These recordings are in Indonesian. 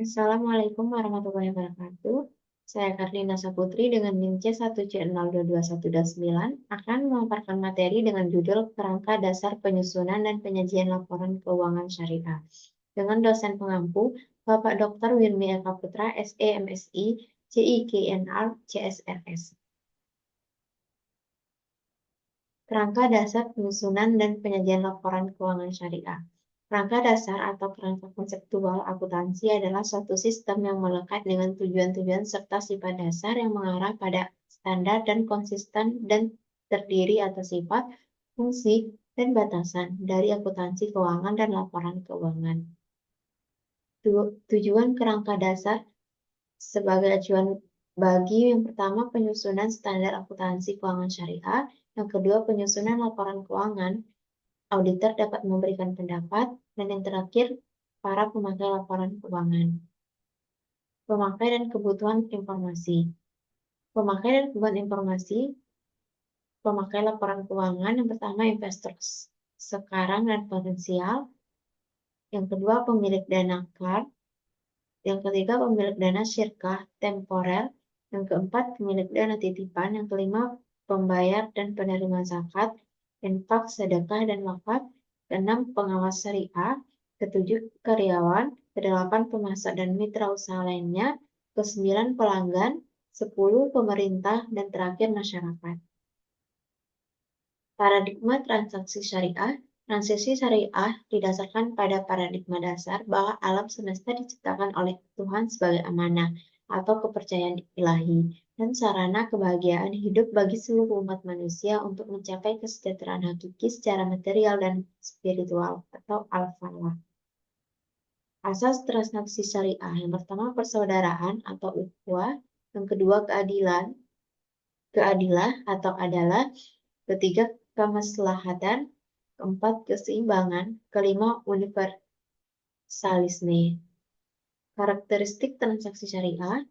Assalamualaikum warahmatullahi wabarakatuh. Saya Karlina Saputri dengan NIM C1C02219 akan memaparkan materi dengan judul Kerangka Dasar Penyusunan dan Penyajian Laporan Keuangan Syariah dengan dosen pengampu Bapak Dr. Wirmi Eka Putra, SE MSI, CIKNR, CSRS. Kerangka Dasar Penyusunan dan Penyajian Laporan Keuangan Syariah. Kerangka dasar atau kerangka konseptual akuntansi adalah suatu sistem yang melekat dengan tujuan-tujuan serta sifat dasar yang mengarah pada standar dan konsisten dan terdiri atas sifat, fungsi, dan batasan dari akuntansi keuangan dan laporan keuangan. Tujuan kerangka dasar sebagai acuan bagi yang pertama penyusunan standar akuntansi keuangan syariah, yang kedua penyusunan laporan keuangan, auditor dapat memberikan pendapat, dan yang terakhir, para pemakai laporan keuangan. Pemakai dan kebutuhan informasi. Pemakai dan kebutuhan informasi, pemakai laporan keuangan, yang pertama investor sekarang dan potensial, yang kedua pemilik dana CAR, yang ketiga pemilik dana syirkah temporer, yang keempat pemilik dana titipan, yang kelima pembayar dan penerima zakat, infak, sedekah, dan wakaf, keenam pengawas syariah, ketujuh karyawan, kedelapan pemasok dan mitra usaha lainnya, kesembilan pelanggan, 10 pemerintah, dan terakhir masyarakat. Paradigma transaksi syariah. Transaksi syariah didasarkan pada paradigma dasar bahwa alam semesta diciptakan oleh Tuhan sebagai amanah atau kepercayaan ilahi dan sarana kebahagiaan hidup bagi seluruh umat manusia untuk mencapai kesejahteraan hakiki secara material dan spiritual atau al-falah. Asas transaksi syariah yang pertama persaudaraan atau ukhuwah, yang kedua keadilah atau adalah, ketiga kemaslahatan, keempat keseimbangan, kelima universalisme. Karakteristik transaksi syariah.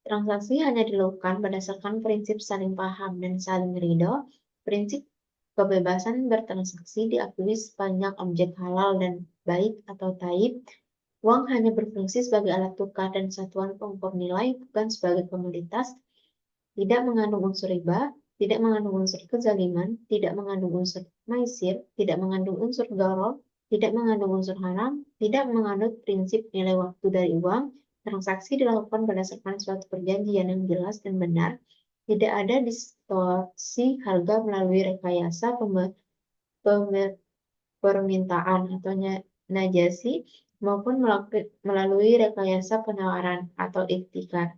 Transaksi hanya dilakukan berdasarkan prinsip saling paham dan saling ridho. Prinsip kebebasan bertransaksi diakui sepanjang objek halal dan baik atau taib. Uang hanya berfungsi sebagai alat tukar dan satuan pengukur nilai, bukan sebagai komoditas. Tidak mengandung unsur riba, tidak mengandung unsur kezaliman, tidak mengandung unsur maisir, tidak mengandung unsur gharar, tidak mengandung unsur haram, tidak mengandung prinsip nilai waktu dari uang. Transaksi dilakukan berdasarkan suatu perjanjian yang jelas dan benar. Tidak ada distorsi harga melalui rekayasa permintaan atau najasi maupun melalui rekayasa penawaran atau ihtikar.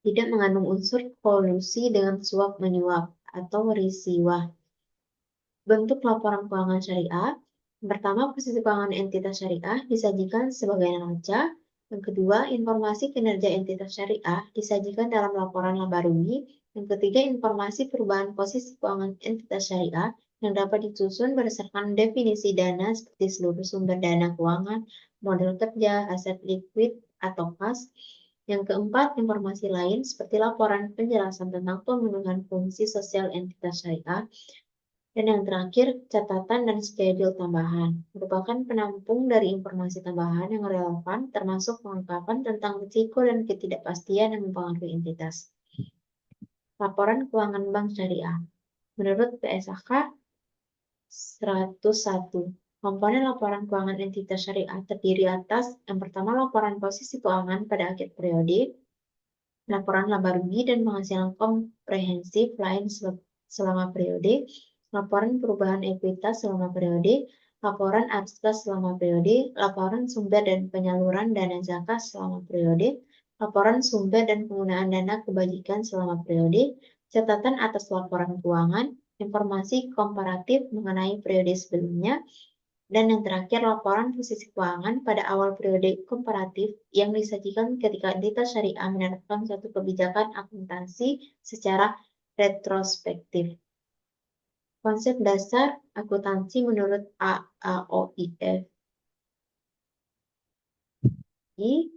Tidak mengandung unsur kolusi dengan suap-menyuap atau risiwah. Bentuk laporan keuangan syariah. Pertama, posisi keuangan entitas syariah disajikan sebagai neraca. Yang kedua, informasi kinerja entitas syariah disajikan dalam laporan laba rugi. Yang ketiga, informasi perubahan posisi keuangan entitas syariah yang dapat disusun berdasarkan definisi dana seperti seluruh sumber dana keuangan, model kerja, aset likuid atau kas. Yang keempat, informasi lain seperti laporan penjelasan tentang pemenuhan fungsi sosial entitas syariah. Dan yang terakhir, catatan dan schedule tambahan merupakan penampung dari informasi tambahan yang relevan termasuk pengungkapan tentang risiko dan ketidakpastian yang mempengaruhi entitas. Laporan keuangan bank syariah. Menurut PSAK 101, komponen laporan keuangan entitas syariah terdiri atas yang pertama laporan posisi keuangan pada akhir periode, laporan laba rugi dan penghasilan komprehensif lain selama periode, laporan perubahan ekuitas selama periode, laporan arus kas selama periode, laporan sumber dan penyaluran dana zakat selama periode, laporan sumber dan penggunaan dana kebajikan selama periode, catatan atas laporan keuangan, informasi komparatif mengenai periode sebelumnya, dan yang terakhir laporan posisi keuangan pada awal periode komparatif yang disajikan ketika entitas syariah menerapkan suatu kebijakan akuntansi secara retrospektif. Konsep dasar akuntansi menurut AAOIF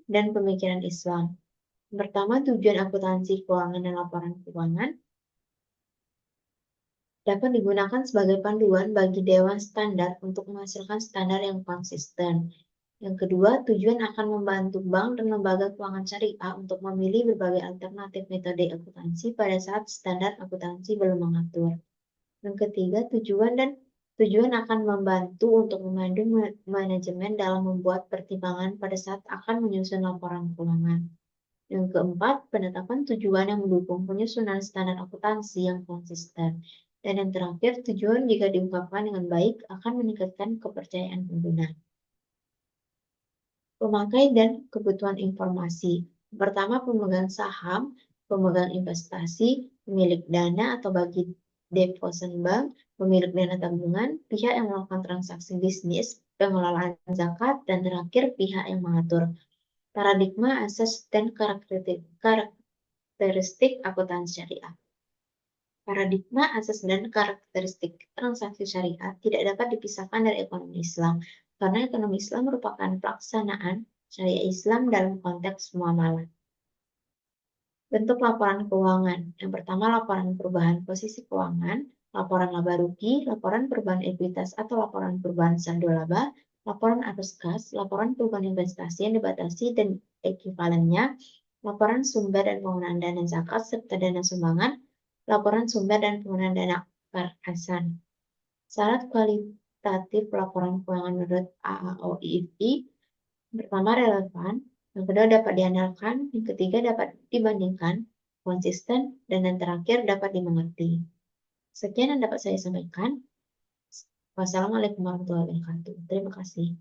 dan pemikiran Islam. Pertama, tujuan akuntansi keuangan dan laporan keuangan dapat digunakan sebagai panduan bagi dewan standar untuk menghasilkan standar yang konsisten. Yang kedua, tujuan akan membantu bank dan lembaga keuangan syariah untuk memilih berbagai alternatif metode akuntansi pada saat standar akuntansi belum mengatur. Yang ketiga, tujuan akan membantu untuk memandu manajemen dalam membuat pertimbangan pada saat akan menyusun laporan keuangan. Yang keempat, penetapan tujuan yang mendukung penyusunan standar akuntansi yang konsisten. Dan yang terakhir, tujuan jika diungkapkan dengan baik akan meningkatkan kepercayaan pengguna. Pemakai dan kebutuhan informasi. Pertama, pemegang saham, pemegang investasi, pemilik dana atau bagi deposit bank, pemilik dana tabungan, pihak yang melakukan transaksi bisnis, pengelolaan zakat, dan terakhir pihak yang mengatur. Paradigma, asas, dan karakteristik akuntansi syariah. Paradigma, asas, dan karakteristik transaksi syariah tidak dapat dipisahkan dari ekonomi Islam, karena ekonomi Islam merupakan pelaksanaan syariah Islam dalam konteks muamalah. Bentuk laporan keuangan. Yang pertama, laporan perubahan posisi keuangan, laporan laba rugi, laporan perubahan ekuitas atau laporan perubahan saldo laba, laporan arus kas, laporan perubahan investasi yang dibatasi dan ekivalennya, laporan sumber dan penggunaan dana zakat serta dana sumbangan, laporan sumber dan penggunaan dana perasan. Syarat kualitatif laporan keuangan menurut AAOIFI. Pertama, relevan. Yang kedua, dapat diandalkan. Yang ketiga, dapat dibandingkan, konsisten. Dan yang terakhir, dapat dimengerti. Sekian yang dapat saya sampaikan. Wassalamualaikum warahmatullahi wabarakatuh. Terima kasih.